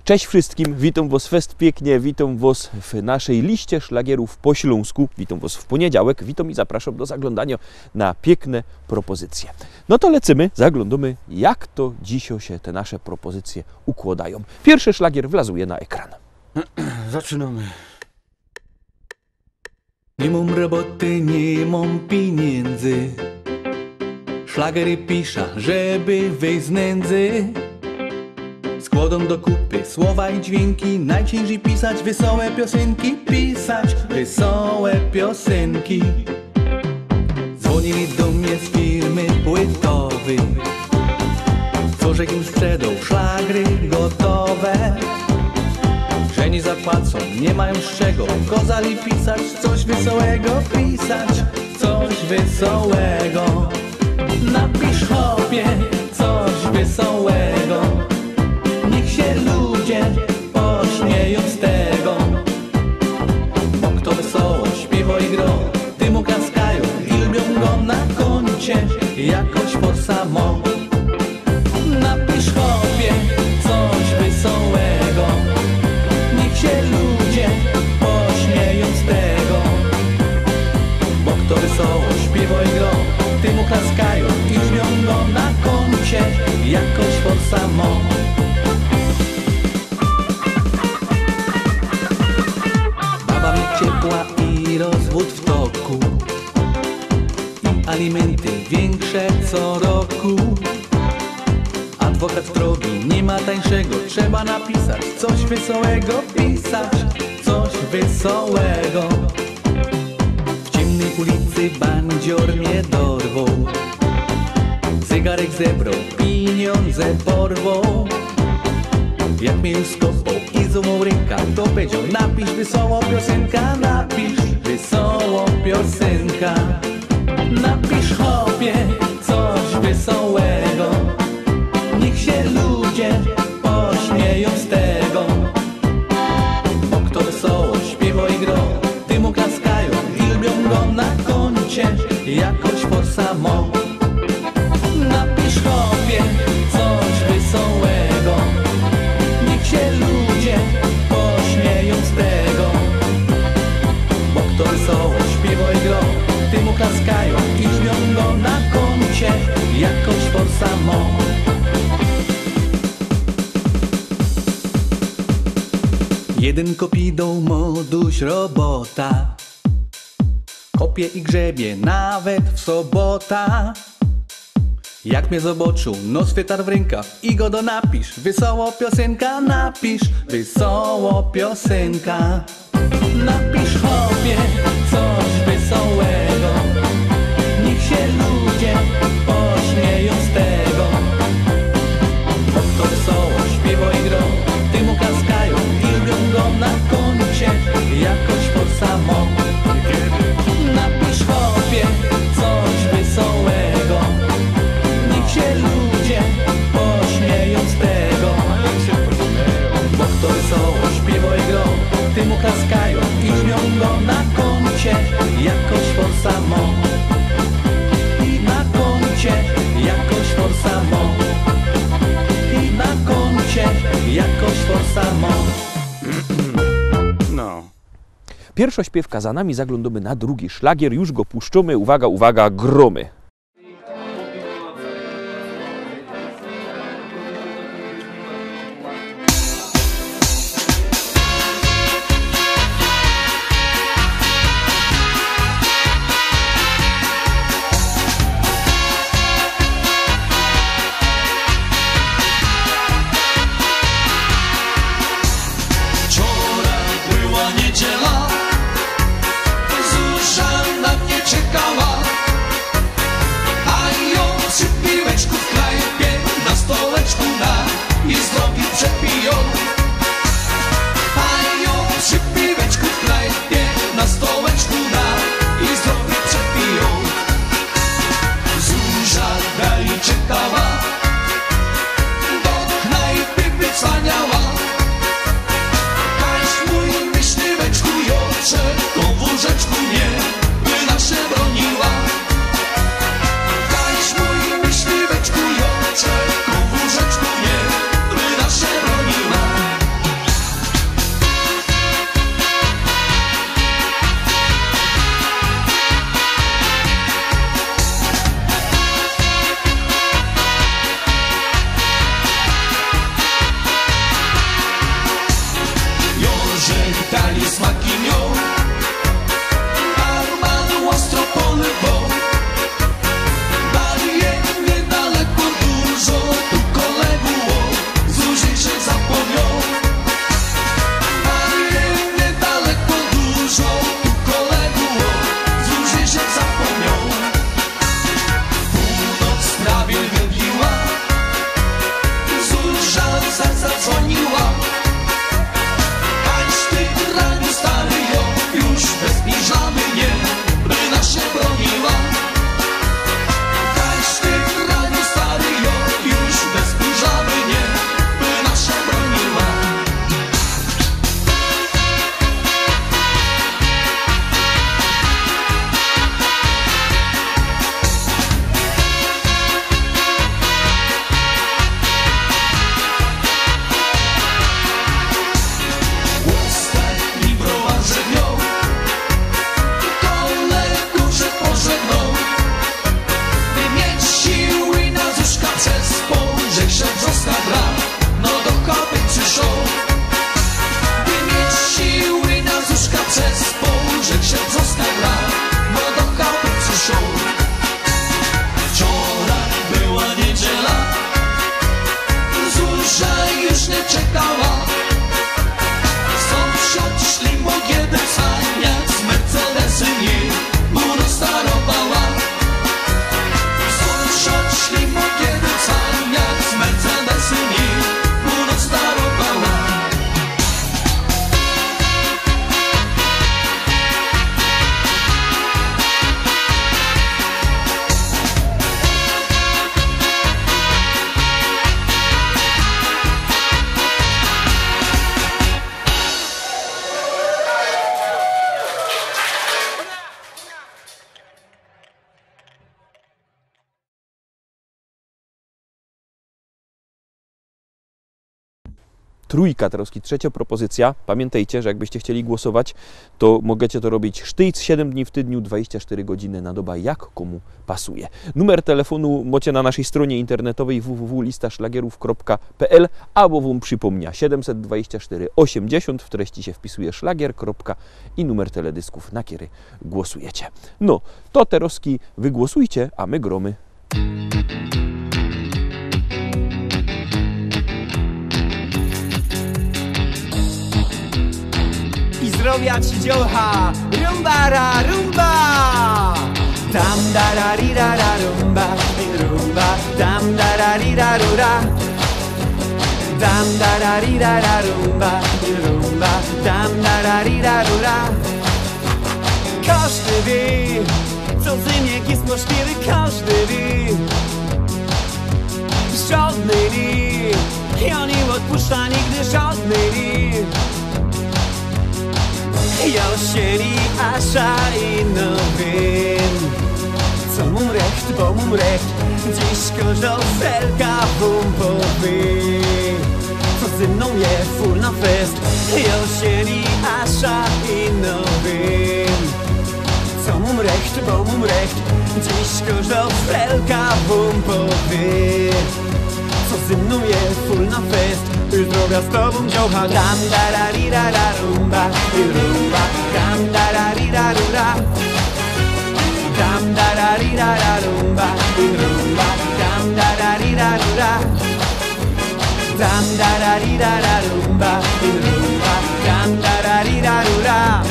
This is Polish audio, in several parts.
Cześć wszystkim, witam was fest pięknie, witam was w naszej liście szlagierów po śląsku, witam was w poniedziałek, witam i zapraszam do zaglądania na piękne propozycje. No to lecimy, zaglądamy, jak to dzisiaj się te nasze propozycje układają. Pierwszy szlagier wlazuje na ekran. Zaczynamy. Nie mam roboty, nie mam pieniędzy. Szlagery piszę, żeby wyjść z nędzy. Składą do kupy słowa i dźwięki. Najciężej pisać wesołe piosenki. Pisać wesołe piosenki. Dzwonili do mnie z firmy płytowej, co że im sprzedał szlagry gotowe. Że nie zapłacą, nie mają z czego. Kozali pisać coś wesołego. Pisać coś wesołego. Napisz chłopie coś wesołego. Niech się ludzie pośmieją z tego. Bo kto wesoło śpiewa i gro, ty mu klaskają i lubią go na koncie jakoś for samo. Napisz chłopie coś wesołego. Niech się ludzie pośmieją z tego. Bo kto wesoło śpiewa i gro, ty mu klaskają i lubią go na koncie jakoś for samo. Baba mi ciepła i rozwód w toku, i alimenty większe co roku. Adwokat drogi, nie ma tańszego, trzeba napisać coś wesołego. Pisać coś wesołego. W ciemnej ulicy bandzior mnie dorwał, zegarek zebrał, pieniądze porwał. Jak mnie już skopał i złamał ręka, to powiedział: napisz wesołą piosenka, napisz wesołą piosenka. Napisz chłopie coś wesołego. Niech się ludzie pośmieją z tego. Bo kto wesoło śpiewa i gro, ty mu klaskają i lubią go na koncie jakoś for samo. Napisz chłopie coś wesołego. Niech się ludzie pośmieją z tego. Bo kto wesoło śpiewa i gro, ty mu klaskają i lubią go na koncie jakoś for samo. Jeden kopidą moduś robota, kopie i grzebie nawet w sobota. Jak mnie zobaczył, nos wytarł w rękaw i go do napisz wesoło piosenka, napisz wesoło piosenka. Napisz chłopie coś wesołego. Niech się ludzie pośmieją z tego. Bo kto wesoło śpiewa i gro, ty mu klaskają i lubią go na koncie jakoś for samo. Napisz chłopie coś wesołego. Niech się ludzie pośmieją z tego. Bo kto wesoło śpiewa i gro, ty mu klaskają i lubią go na koncie jakoś for samo. I na koncie jakoś for samo. I na koncie jakoś for samo. No. Pierwsza śpiewka za nami, zaglądamy na drugi szlagier, już go puszczamy, uwaga, uwaga, gromy. Zuzia na mnie czekała. trójka, teraz trzecia propozycja. Pamiętajcie, że jakbyście chcieli głosować, to możecie to robić sztyc 7 dni w tygodniu, 24 godziny na dobę, jak komu pasuje. Numer telefonu macie na naszej stronie internetowej www.listaszlagierów.pl albo wam przypomnia 724 80, w treści się wpisuje szlagier. I numer teledysków, na który głosujecie. No, to teroski wy głosujcie, a my gromy. I zdrowia ci dziołcha, rumbara, rumba! Tam dararira rumba, rumba, tam dararira rura. Tam dararira rumba, rumba, tam dararira rura. Każdy wie, co zyniek jest możliwy, każdy wie. Żadny nie, ja nie odpuszcza nigdy żadny nie. Ja siedzi asza i no wiem, co mum recht, bo mum recht, dziś kożo selka bum powie. Co ze mną je full na fest, ja siedzi asza i no wiem, co mum recht, bo mum recht, dziś kożo selka bum powie. Co ze mną je full na fest, już droga z tobą dziołcha. Tam dararira rumba, rumba, tam dararira rura. Tam dararira rumba, rumba, tam dararira rura. Tam dararira rumba, rumba, tam dararira rura.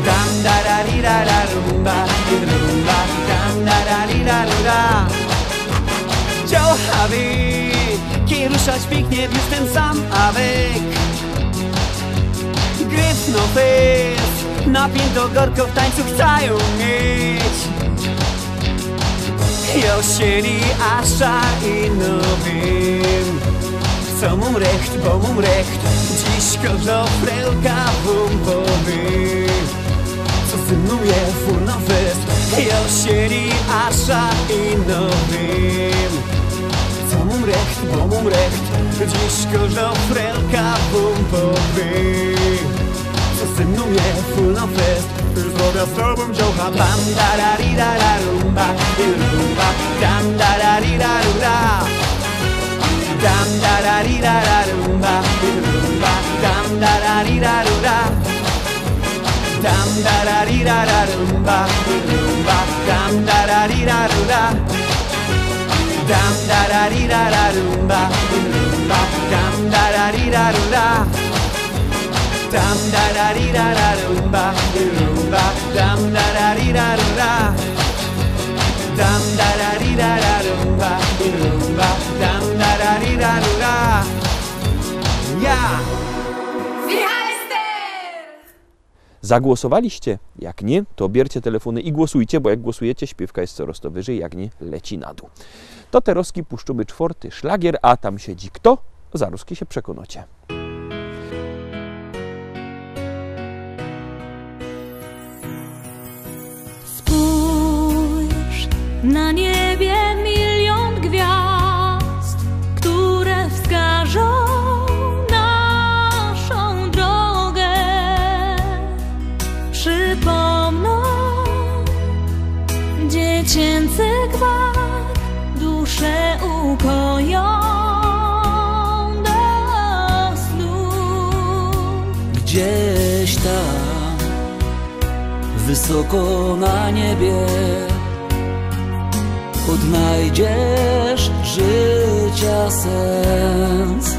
Tam dararira rumba, rumba, tam dararira rura. Dziołcha wie, kiedy ruszać pięknie, już ten sam awek. Gryf no fest, napięto gorko w tańcu chcą mieć. Ja siedzi asza i no wiem, co mum recht, bo mum recht, dziś kożo frelka bum powie. Co ze mną je full na fest, ja siedzi asza i no wiem, co mum recht, bo mum recht, dziś kożo frelka bum powie. Co ze mną je full na fest, zdrowia z tobą dziołcha. Tam dararira rumba, rumba, tam dararira rura. Tam dararira rumba, rumba, tam dararira rura. Tam dararira rumba, rumba, tam dararira rura. Tam dararira rumba, rumba, tam dararira rura. Tam dararira rumba, rumba, tam dararira rura. Tam dararira rumba, rumba, tam dararira rura. Ja! Zagłosowaliście? Jak nie, to bierzcie telefony i głosujcie, bo jak głosujecie, śpiewka jest coraz to wyżej, jak nie, leci na dół. To teroski puszczuby czwarty szlagier, a tam siedzi kto? Zaruski się przekonacie. Spójrz, na niebie milion gwiazd, które wskażą naszą drogę. Przypomną dziecięcy gwar, duszę ukoją do snu. Gdzieś tam, wysoko na niebie, odnajdziesz życia sens.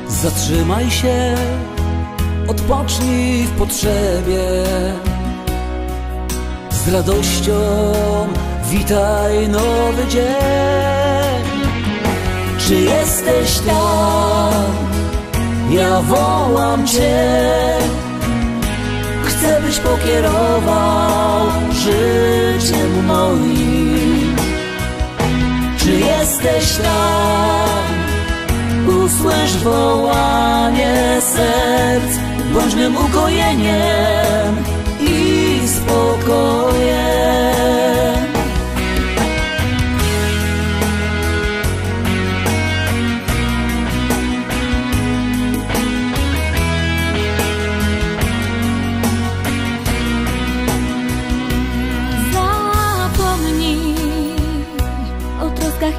Zatrzymaj się, odpocznij w potrzebie. Z radością witaj nowy dzień. Czy jesteś tam? Ja wołam Cię. Chcę, byś pokierował życiem moim. Czy jesteś tam? Usłysz wołanie serc, bądź mym ukojeniem i spokojem.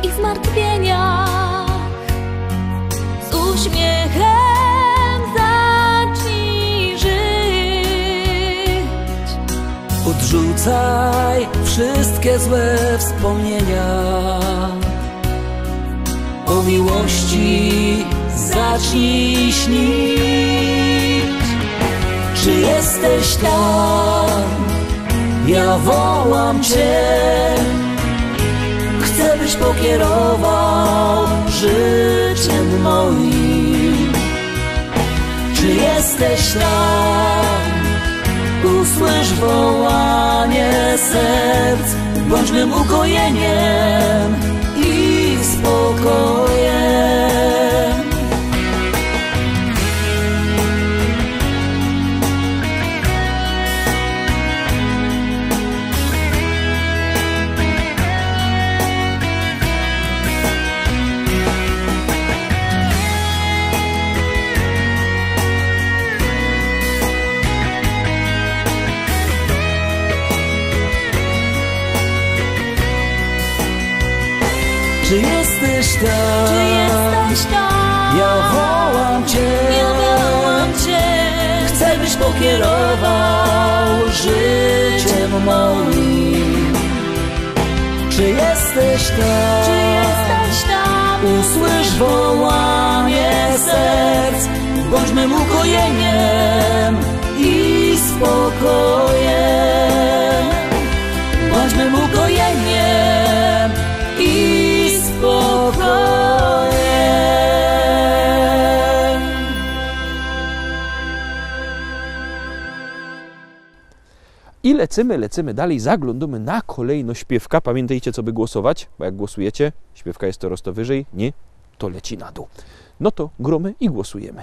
i zmartwieniach. Z uśmiechem zacznij żyć. Odrzucaj wszystkie złe wspomnienia. O miłości zacznij śnić. Czy jesteś tam? Ja wołam Cię. Chcę, byś pokierował życiem moim. Czy jesteś tam? Usłysz wołanie serc. Bądź mym ukojeniem i spokojem. Czy jesteś tam? Czy jesteś tam? Ja wołam Cię. Ja wołam Cię. Chcę, byś pokierował życiem moim. Czy jesteś tam? Czy jesteś tam? Usłysz wołanie serc. Bądź mym ukojeniem i spokojem. Bądź mym ukojeniem i spokojem. I lecimy dalej, zaglądamy na kolejno śpiewka. Pamiętajcie, co by głosować, bo jak głosujecie, śpiewka jest coraz to wyżej, nie, to leci na dół. No to gromy i głosujemy.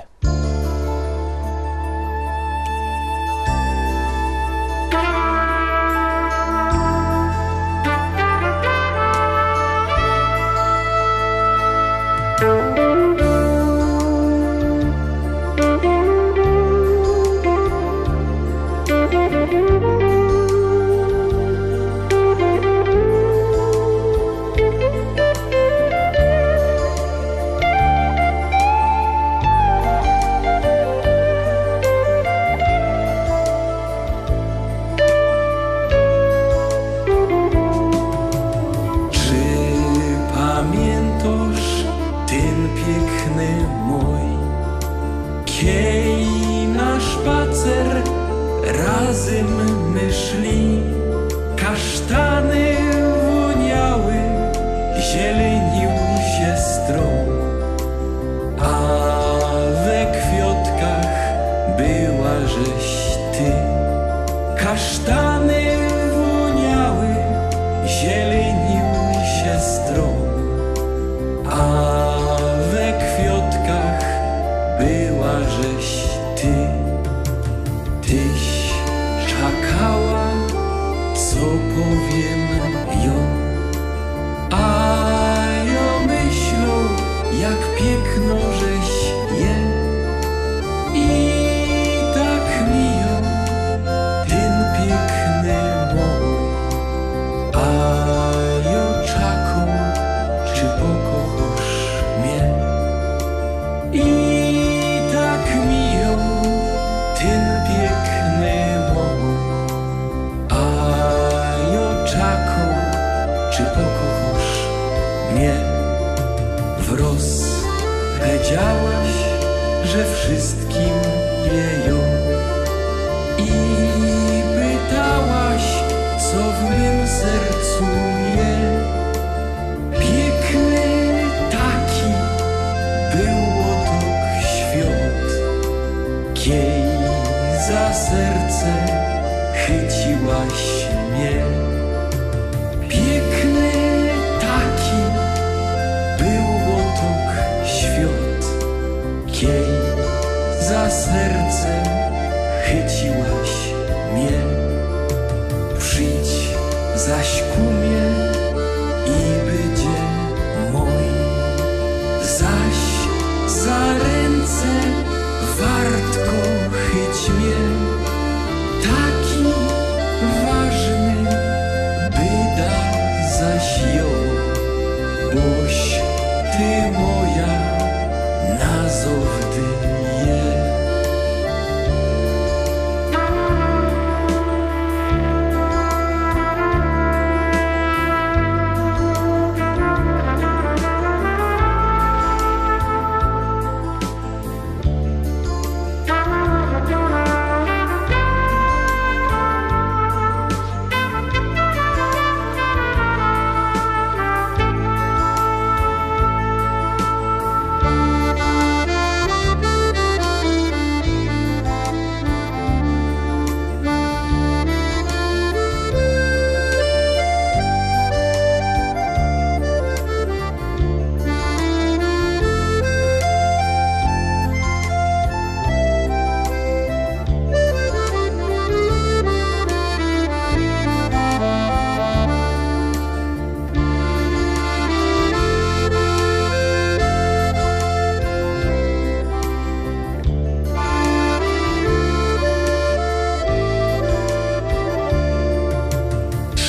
Bo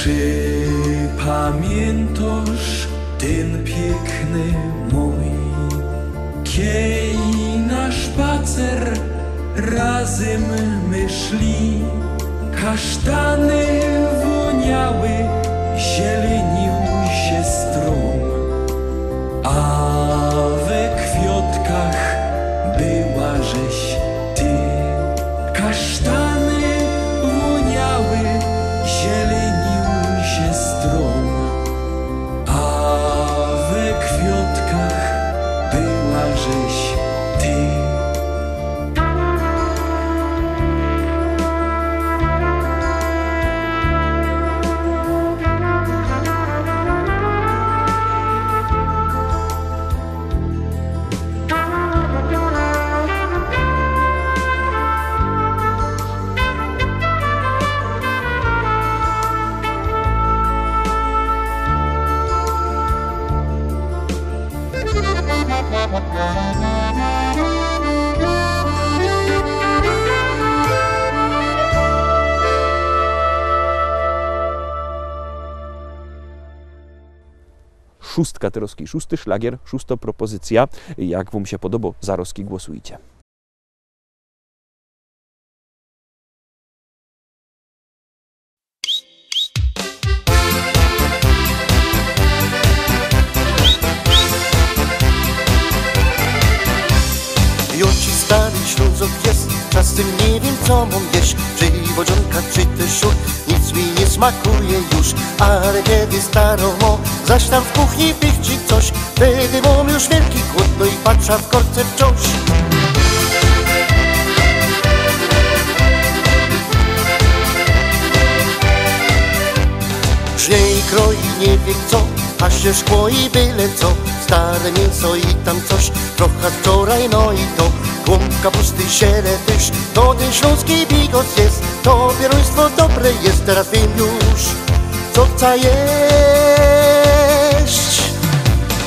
Czy pamiętasz ten piękny mój, kiej na spacer razem my szli? Kasztany woniały, zielenił się stron, a we kwiatkach była żeś ty. Kasztany woniały, zielenił się stron, a we kwiatkach była żeś ty. Szóstka Teroski, szósty szlagier, szósta propozycja. Jak wam się podoba, zaroski głosujcie. Już ci stary Ślązok jest, czasem nie wiem co mam jeść. Czy wodzionka, czy też szur, nic mi nie smakuje już. Ale kiedy starą mo, zaś tam w kuchni pichci coś, wtedy mam już wielki głód, no i patrzę w korce wciąż. Żnie i kroi nie wie co, a się szkło i byle co. Stare mięso i tam coś, trochę wczoraj, no i to. Głąb kapusty, siere też, to ten śląski bigos jest. To pieruństwo dobre jest, teraz wiem już, co chce jeść.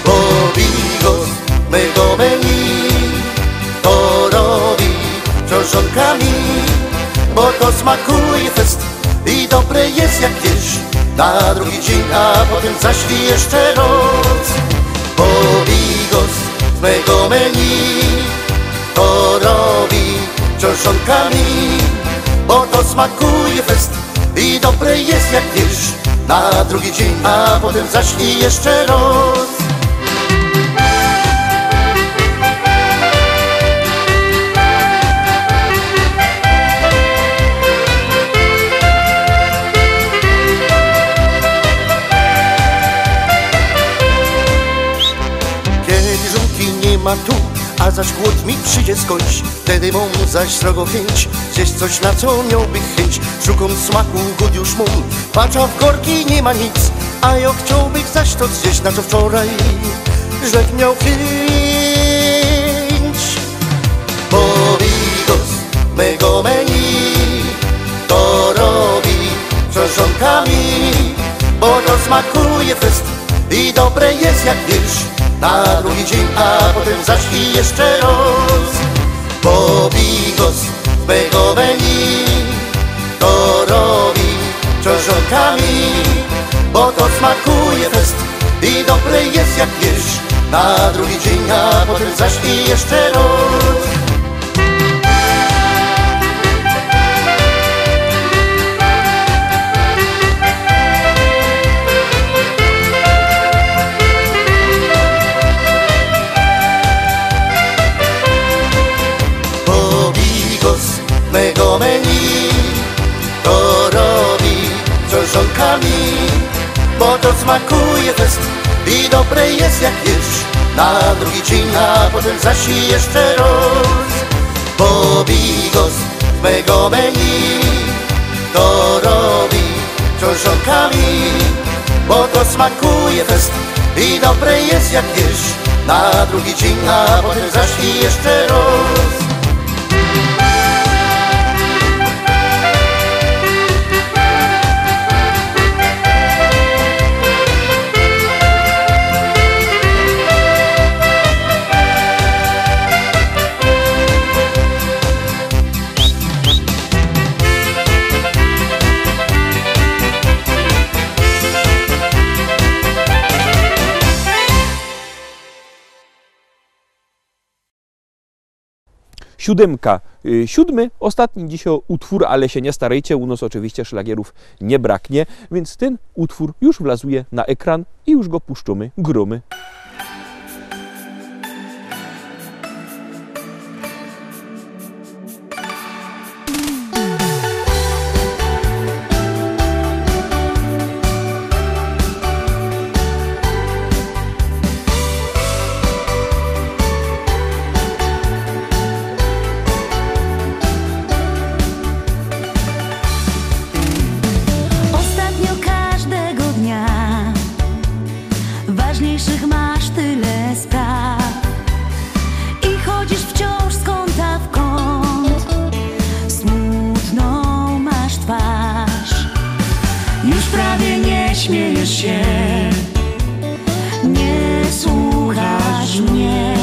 Bo bigos mego menu to robi książonka mi, bo to smakuje fest i dobre jest jak jesz. Na drugi dzień, a potem zaśli jeszcze noc. Bo bigos z mego menu to robi książonkami, bo to smakuje fest i dobre jest jak jesz. Na drugi dzień, a potem zaśli jeszcze noc. Ma tu, a zaś głód mi przyjdzie skądś. Wtedy mam zaś srogo chęć zjeść coś, na co miałby chęć. Szukam smaku, głód już mam, patrza w korki nie ma nic. A ja chciałbym zaś to zjeść, na co wczoraj żlek miał chęć. Bo bigos mego menu to robi książonkami, bo to smakuje fest i dobre jest jak wiesz. Na drugi dzień, a potem zaś i jeszcze raz. Bo bigos z mego menu to robi książonkami, bo to smakuje fest i dobre jest jak wiesz. Na drugi dzień, a potem zaś i jeszcze raz. Mego menu to robi książonkami, bo to smakuje fest i dobre jest jak jesz. Na drugi dzień, a potem zaś i jeszcze raz. Bo bigos z mego menu to robi książonkami, bo to smakuje fest i dobre jest jak jesz. Na drugi dzień, a potem zaś i jeszcze raz. 7. Ostatni dzisiaj utwór, ale się nie starajcie, u nas oczywiście szlagierów nie braknie, więc ten utwór już wlazuje na ekran i już go puszczamy, gromy. Ważniejszych masz tyle spraw i chodzisz wciąż z kąta w kąt. Smutną masz twarz, już prawie nie śmiejesz się, nie słuchasz mnie.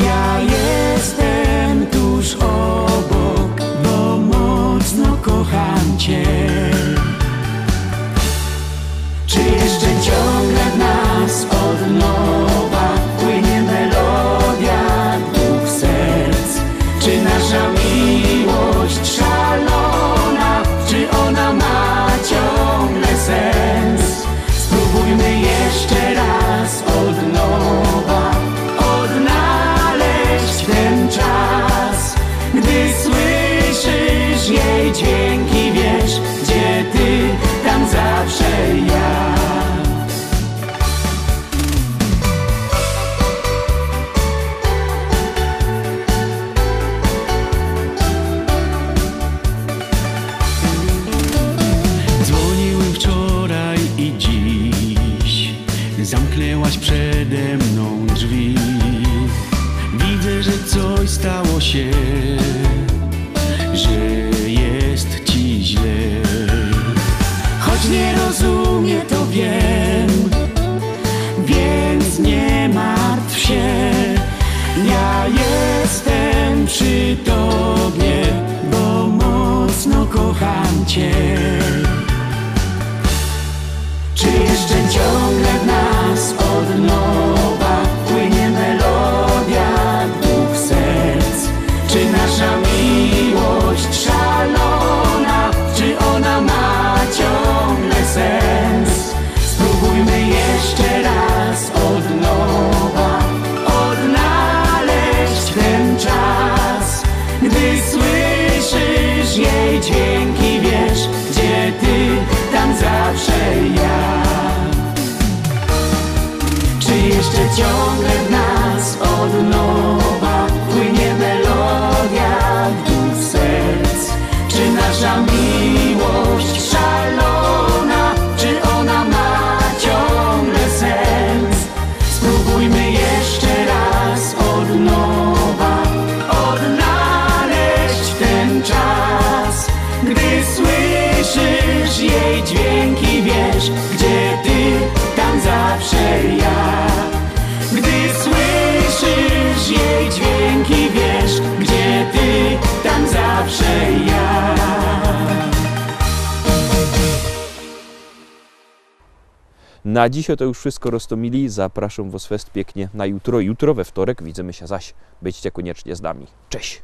Ja jestem tuż obok, bo mocno kocham cię. Czy jeszcze ciągle w nas od nowa płynie melodia dwóch serc? Czy nasza miłość szalona, czy ona ma ciągle sens? Spróbujmy jeszcze raz od nowa odnaleźć ten czas, gdy słyszysz jej dźwięki, wiesz, gdzie ty, tam zawsze ja. Dzwoniłem wczoraj i dziś, zamknęłaś przede mną drzwi. Widzę, że coś stało się, że jest ci źle. Choć nie rozumie, to wiem, więc nie martw się. Ja jestem przy tobie, bo mocno kocham cię. Czy jeszcze ciągle w nas od nowa płynie melodia dwóch serc? Czy nasza miłość szalona, czy ona ma ciągle sens? Spróbujmy jeszcze raz od nowa odnaleźć ten czas, gdy słyszysz jej dźwięki, wiesz, gdzie ty, tam zawsze ja. Czy jeszcze ciągle w nas od nowa płynie melodia dwóch serc? Czy nasza miłość szalona, czy ona ma ciągle sens? Spróbujmy jeszcze raz od nowa odnaleźć ten czas, gdy słyszysz jej dźwięki, wiesz, gdzie ty, tam zawsze ja. Gdy słyszysz jej dźwięki, wiesz, gdzie ty, tam zawsze ja. Na dzisiaj to już wszystko, roztomili. Zapraszam was fest pięknie na jutro. Jutro we wtorek widzimy się zaś. Byćcie koniecznie z nami. Cześć!